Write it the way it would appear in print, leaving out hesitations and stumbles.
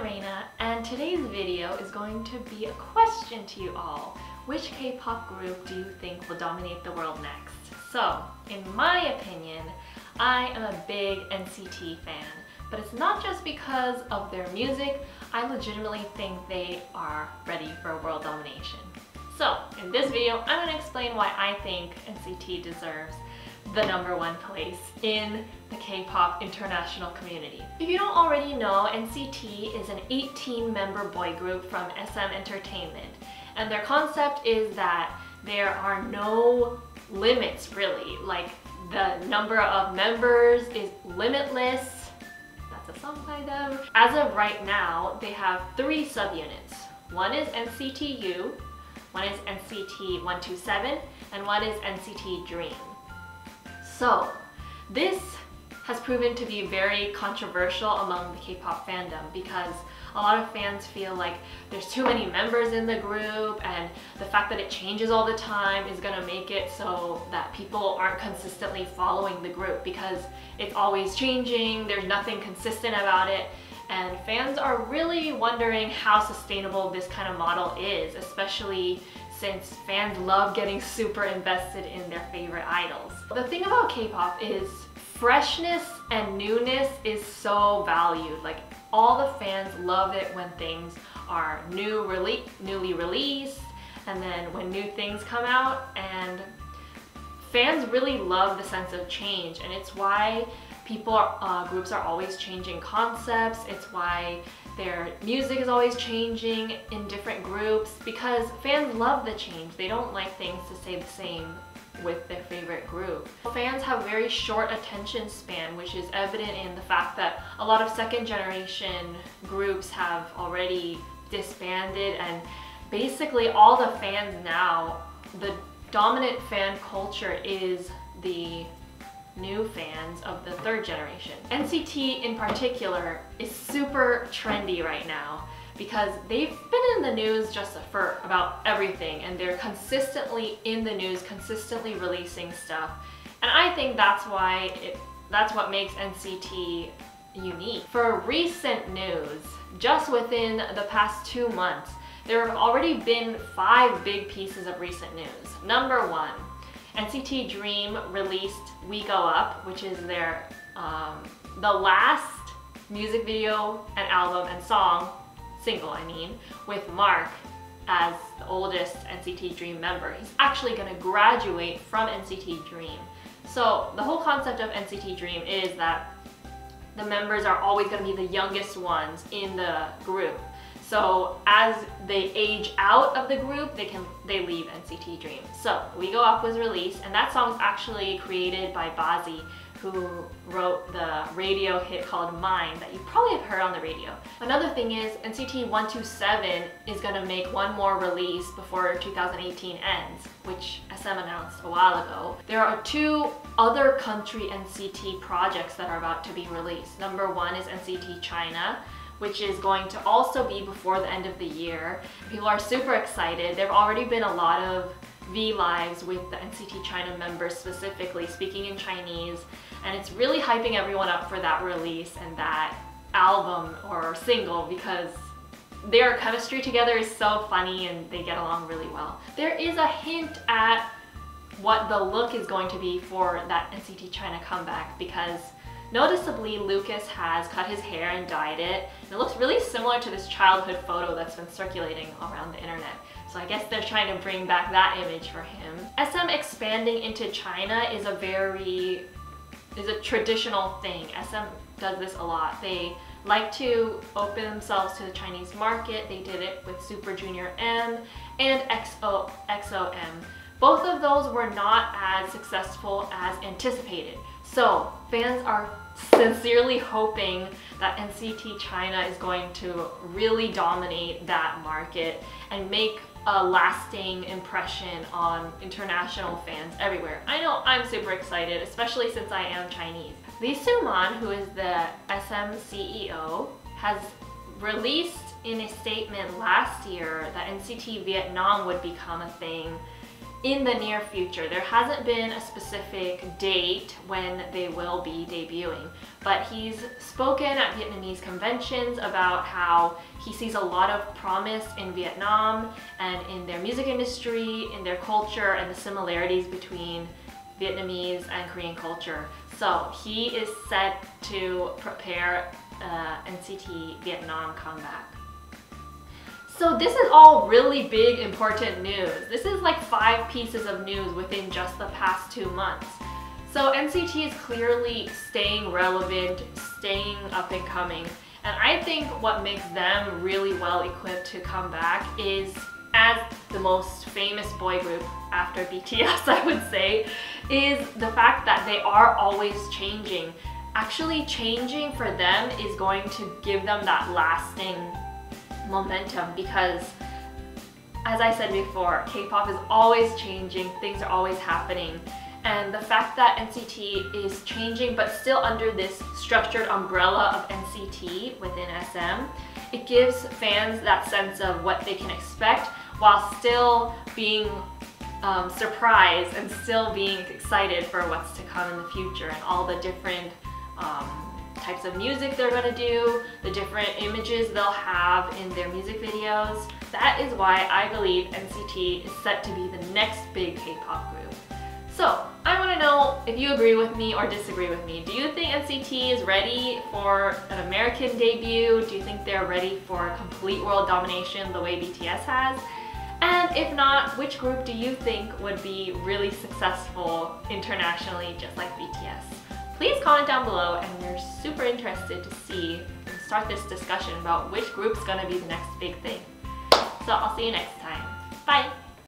Rena, and today's video is going to be a question to you all. Which K-pop group do you think will dominate the world next? So, in my opinion, I am a big NCT fan, but it's not just because of their music. I legitimately think they are ready for world domination. So, in this video, I'm going to explain why I think NCT deserves the #1 place in the K-pop international community. If you don't already know, NCT is an 18-member boy group from SM Entertainment, and their concept is that there are no limits really. Like, the number of members is limitless. That's a song by them. As of right now, they have 3 subunits. One is NCT U, one is NCT 127, and one is NCT Dream. So, this has proven to be very controversial among the K-pop fandom because a lot of fans feel like there's too many members in the group, and the fact that it changes all the time is gonna make it so that people aren't consistently following the group because it's always changing, there's nothing consistent about it, and fans are really wondering how sustainable this kind of model is, especially since fans love getting super invested in their favorite idols. The thing about K-pop is freshness and newness is so valued. Like, all the fans love it when things are newly released, and then when new things come out, and fans really love the sense of change, and it's why groups are always changing concepts. It's why their music is always changing in different groups, because fans love the change. They don't like things to stay the same with their favorite group. Fans have very short attention span, which is evident in the fact that a lot of second generation groups have already disbanded, and basically all the fans now, the dominant fan culture is the new fans of the 3rd generation. NCT in particular is super trendy right now because they've been in the news just for about everything, and they're consistently in the news, consistently releasing stuff. And I think that's what makes NCT unique. For recent news, just within the past 2 months, there have already been 5 big pieces of recent news. #1, NCT Dream released We Go Up, which is their the last music video and album and single, with Mark as the oldest NCT Dream member. He's actually going to graduate from NCT Dream. So the whole concept of NCT Dream is that the members are always going to be the youngest ones in the group. So as they age out of the group, they leave NCT Dream. So We Go Up was released, and that song's actually created by Bazzi, who wrote the radio hit called Mine that you probably have heard on the radio. Another thing is NCT 127 is going to make one more release before 2018 ends, which SM announced a while ago. There are 2 other country NCT projects that are about to be released. #1 is NCT China, which is going to also be before the end of the year. People are super excited. There have already been a lot of V-Lives with the NCT China members specifically speaking in Chinese, and it's really hyping everyone up for that release and that album or single because their chemistry together is so funny and they get along really well. There is a hint at what the look is going to be for that NCT China comeback because noticeably, Lucas has cut his hair and dyed it. It looks really similar to this childhood photo that's been circulating around the internet. So I guess they're trying to bring back that image for him. SM expanding into China is a traditional thing. SM does this a lot. They like to open themselves to the Chinese market. They did it with Super Junior M and XOM. Both of those were not as successful as anticipated. So fans are sincerely hoping that NCT China is going to really dominate that market and make a lasting impression on international fans everywhere. I know I'm super excited, especially since I am Chinese. Lee Soo-man, who is the SM CEO, has released in a statement last year that NCT Vietnam would become a thing, in the near future. There hasn't been a specific date when they will be debuting, but he's spoken at Vietnamese conventions about how he sees a lot of promise in Vietnam and in their music industry, in their culture, and the similarities between Vietnamese and Korean culture. So he is set to prepare NCT Vietnam comeback. So this is all really big, important news. This is like 5 pieces of news within just the past 2 months. So NCT is clearly staying relevant, staying up and coming. And I think what makes them really well equipped to come back is, as the most famous boy group after BTS, I would say, is the fact that they are always changing. Actually, changing for them is going to give them that lasting momentum, because as I said before, K-pop is always changing, things are always happening, and the fact that NCT is changing but still under this structured umbrella of NCT within SM, it gives fans that sense of what they can expect while still being surprised and still being excited for what's to come in the future and all the different types of music they're going to do, the different images they'll have in their music videos. That is why I believe NCT is set to be the next big K-pop group. So I want to know if you agree with me or disagree with me. Do you think NCT is ready for an American debut? Do you think they're ready for complete world domination the way BTS has? And if not, which group do you think would be really successful internationally just like BTS? Please comment down below, and we're super interested to see and start this discussion about which group's gonna be the next big thing. So I'll see you next time. Bye!